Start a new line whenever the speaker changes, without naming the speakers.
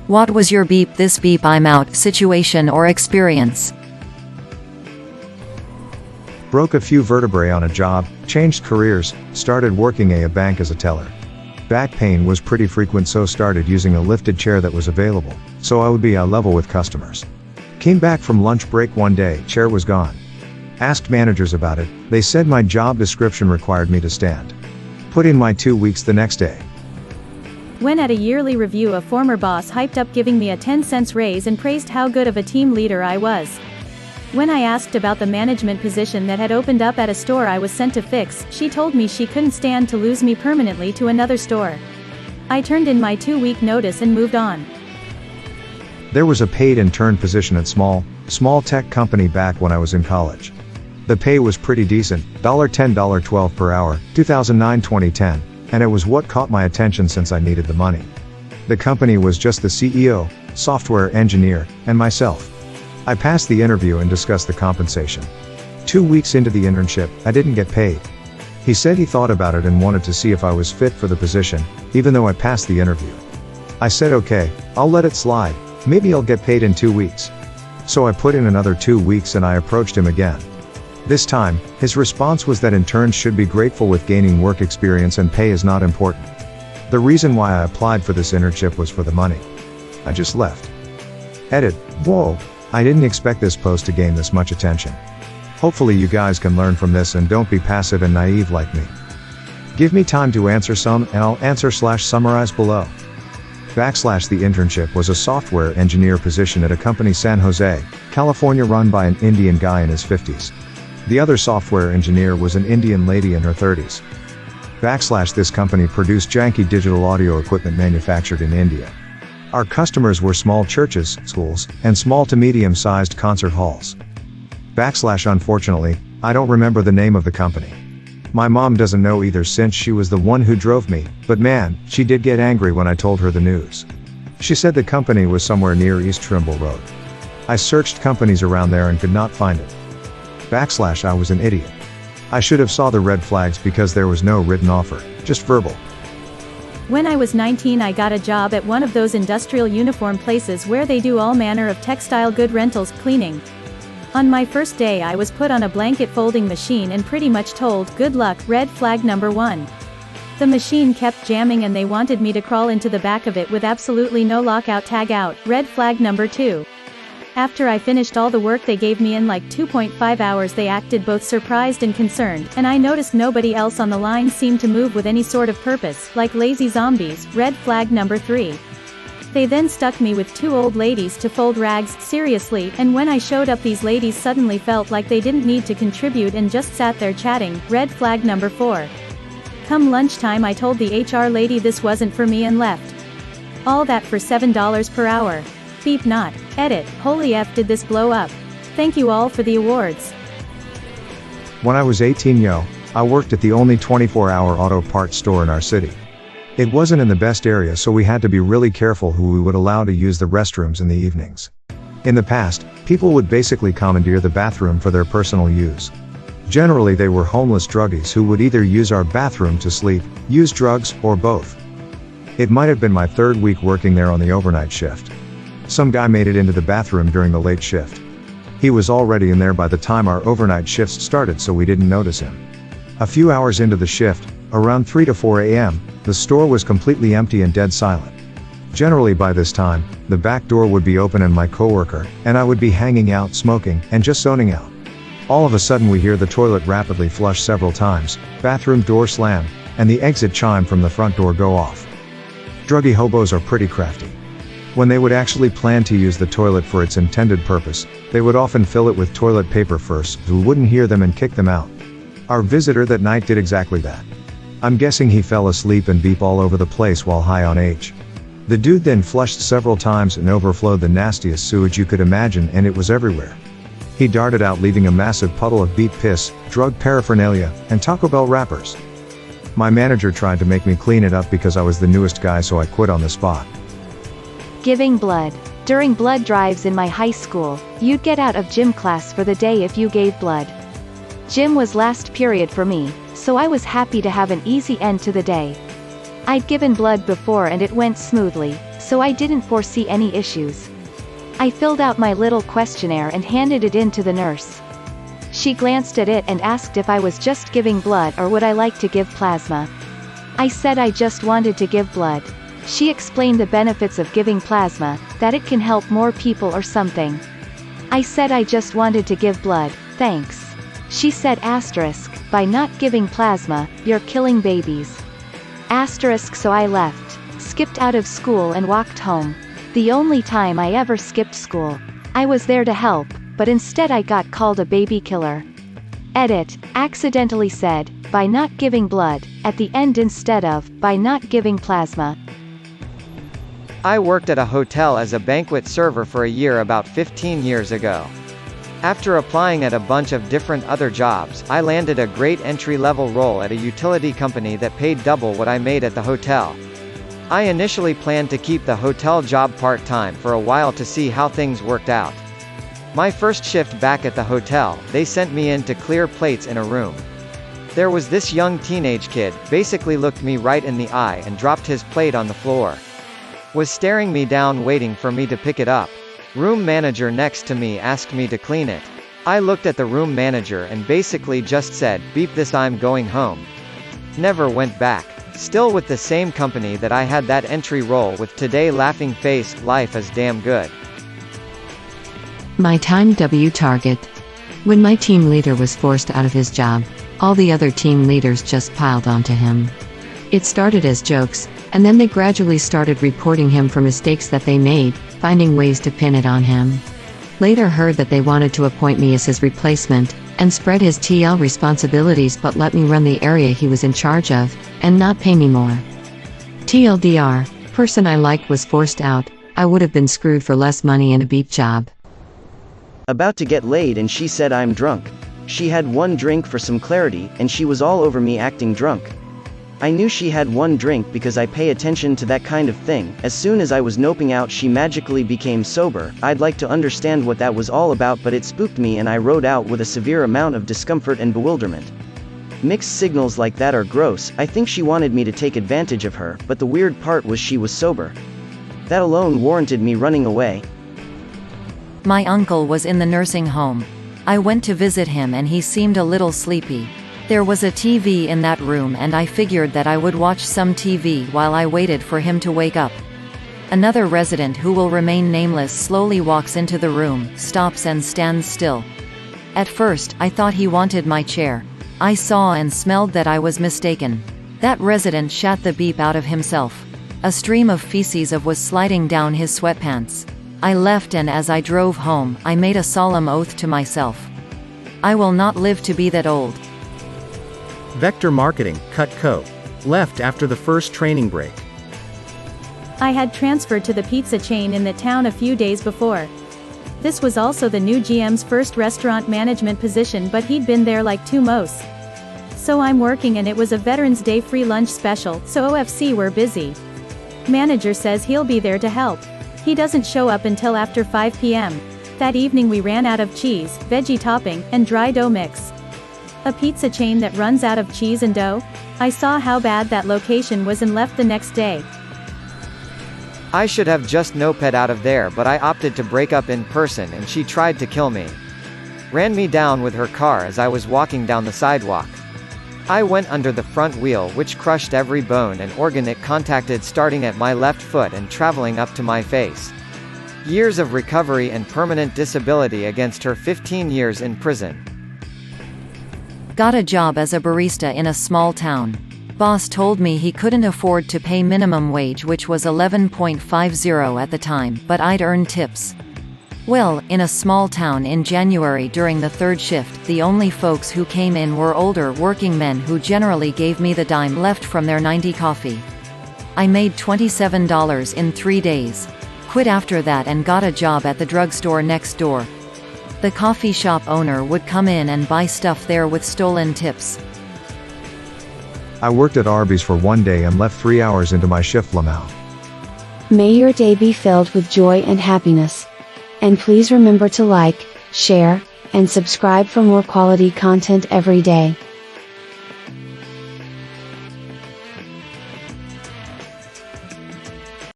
What was your beep this beep I'm out situation or experience?
Broke a few vertebrae on a job, changed careers, started working at a bank as a teller. Back pain was pretty frequent, so started using a lifted chair that was available, so I would be eye level with customers. Came back from lunch break one day, chair was gone. Asked managers about it, they said my job description required me to stand. Put in my 2 weeks the next day.
When at a yearly review, a former boss hyped up giving me a 10-cent raise and praised how good of a team leader I was. When I asked about the management position that had opened up at a store I was sent to fix, she told me she couldn't stand to lose me permanently to another store. I turned in my 2-week notice and moved on.
There was a paid intern position at small tech company back when I was in college. The pay was pretty decent, $10, $12 per hour, 2009-2010, and it was what caught my attention since I needed the money. The company was just the CEO, software engineer, and myself. I passed the interview and discussed the compensation. 2 weeks into the internship, I didn't get paid. He said he thought about it and wanted to see if I was fit for the position, even though I passed the interview. I said okay, I'll let it slide, maybe I'll get paid in 2 weeks. So I put in another 2 weeks and I approached him again. This time, his response was that interns should be grateful with gaining work experience and pay is not important. The reason why I applied for this internship was for the money. I just left. Edit. Whoa. I didn't expect this post to gain this much attention. Hopefully you guys can learn from this and don't be passive and naive like me. Give me time to answer some and I'll answer/summarize below. / The internship was a software engineer position at a company San Jose, California run by an Indian guy in his 50s. The other software engineer was an Indian lady in her 30s. / This company produced janky digital audio equipment manufactured in India. Our customers were small churches, schools, and small to medium-sized concert halls. / Unfortunately, I don't remember the name of the company. My mom doesn't know either since she was the one who drove me, but man, she did get angry when I told her the news. She said the company was somewhere near East Trimble Road. I searched companies around there and could not find it. / I was an idiot. I should have saw the red flags because there was no written offer, just verbal.
When I was 19, I got a job at one of those industrial uniform places where they do all manner of textile good rentals, cleaning. On my first day I was put on a blanket folding machine and pretty much told, good luck, red flag number 1. The machine kept jamming and they wanted me to crawl into the back of it with absolutely no lockout tag out, red flag number 2. After I finished all the work they gave me in like 2.5 hours, they acted both surprised and concerned, and I noticed nobody else on the line seemed to move with any sort of purpose, like lazy zombies, red flag number 3. They then stuck me with 2 old ladies to fold rags, seriously, and when I showed up these ladies suddenly felt like they didn't need to contribute and just sat there chatting, red flag number 4. Come lunchtime I told the HR lady this wasn't for me and left. All that for $7 per hour. Beep not. Edit. Holy F did this blow up. Thank you all for the awards.
When I was 18, I worked at the only 24-hour auto parts store in our city. It wasn't in the best area, so we had to be really careful who we would allow to use the restrooms in the evenings. In the past, people would basically commandeer the bathroom for their personal use. Generally they were homeless druggies who would either use our bathroom to sleep, use drugs, or both. It might have been my 3rd week working there on the overnight shift. Some guy made it into the bathroom during the late shift. He was already in there by the time our overnight shifts started, so we didn't notice him. A few hours into the shift, around 3 to 4 a.m., the store was completely empty and dead silent. Generally by this time, the back door would be open and my coworker and I would be hanging out smoking and just zoning out. All of a sudden we hear the toilet rapidly flush several times, bathroom door slam, and the exit chime from the front door go off. Druggie hobos are pretty crafty. When they would actually plan to use the toilet for its intended purpose, they would often fill it with toilet paper first so we wouldn't hear them and kick them out. Our visitor that night did exactly that. I'm guessing he fell asleep and beep all over the place while high on H. The dude then flushed several times and overflowed the nastiest sewage you could imagine, and it was everywhere. He darted out leaving a massive puddle of beep piss, drug paraphernalia, and Taco Bell wrappers. My manager tried to make me clean it up because I was the newest guy, so I quit on the spot.
Giving blood. During blood drives in my high school, you'd get out of gym class for the day if you gave blood. Gym was last period for me, so I was happy to have an easy end to the day. I'd given blood before and it went smoothly, so I didn't foresee any issues. I filled out my little questionnaire and handed it in to the nurse. She glanced at it and asked if I was just giving blood or would I like to give plasma. I said I just wanted to give blood. She explained the benefits of giving plasma, that it can help more people or something. I said I just wanted to give blood, thanks. She said asterisk, by not giving plasma, you're killing babies. Asterisk, so I left, skipped out of school and walked home. The only time I ever skipped school. I was there to help, but instead I got called a baby killer. Edit, accidentally said, by not giving blood, at the end instead of, by not giving plasma.
I worked at a hotel as a banquet server for a year about 15 years ago. After applying at a bunch of different other jobs, I landed a great entry-level role at a utility company that paid double what I made at the hotel. I initially planned to keep the hotel job part-time for a while to see how things worked out. My first shift back at the hotel, they sent me in to clear plates in a room. There was this young teenage kid, basically looked me right in the eye and dropped his plate on the floor. Was staring me down waiting for me to pick it up. Room manager next to me asked me to clean it. I looked at the room manager and basically just said, beep this, I'm going home. Never went back. Still with the same company that I had that entry role with today, laughing face, life is damn good.
My time W target. When my team leader was forced out of his job, all the other team leaders just piled onto him. It started as jokes, and then they gradually started reporting him for mistakes that they made, finding ways to pin it on him. Later heard that they wanted to appoint me as his replacement, and spread his TL responsibilities but let me run the area he was in charge of, and not pay me more. TLDR, person I liked was forced out, I would have been screwed for less money and a beep job.
About to get laid and she said I'm drunk. She had one drink for some clarity, and she was all over me acting drunk. I knew she had one drink because I pay attention to that kind of thing. As soon as I was noping out she magically became sober. I'd like to understand what that was all about, but it spooked me and I rode out with a severe amount of discomfort and bewilderment. Mixed signals like that are gross. I think she wanted me to take advantage of her, but the weird part was she was sober. That alone warranted me running away.
My uncle was in the nursing home. I went to visit him and he seemed a little sleepy. There was a TV in that room and I figured that I would watch some TV while I waited for him to wake up. Another resident who will remain nameless slowly walks into the room, stops and stands still. At first, I thought he wanted my chair. I saw and smelled that I was mistaken. That resident shat the beep out of himself. A stream of feces was sliding down his sweatpants. I left and as I drove home, I made a solemn oath to myself. I will not live to be that old.
Vector Marketing, cut co. Left after the first training break.
I had transferred to the pizza chain in the town a few days before. This was also the new GM's first restaurant management position, but he'd been there like 2 months. So I'm working and it was a Veterans Day free lunch special, so OFC were busy. Manager says he'll be there to help. He doesn't show up until after 5 p.m. That evening we ran out of cheese, veggie topping, and dry dough mix. A pizza chain that runs out of cheese and dough? I saw how bad that location was and left the next day.
I should have just noped out of there, but I opted to break up in person and she tried to kill me. Ran me down with her car as I was walking down the sidewalk. I went under the front wheel, which crushed every bone and organ it contacted, starting at my left foot and traveling up to my face. Years of recovery and permanent disability against her 15 years in prison.
Got a job as a barista in a small town. Boss told me he couldn't afford to pay minimum wage, which was $11.50 at the time, but I'd earn tips. Well, in a small town in January during the 3rd shift, the only folks who came in were older working men who generally gave me the dime left from their 90 coffee. I made $27 in 3 days. Quit after that and got a job at the drugstore next door. The coffee shop owner would come in and buy stuff there with stolen tips.
I worked at Arby's for 1 day and left 3 hours into my shift Lamau.
May your day be filled with joy and happiness. And please remember to like, share, and subscribe for more quality content every day.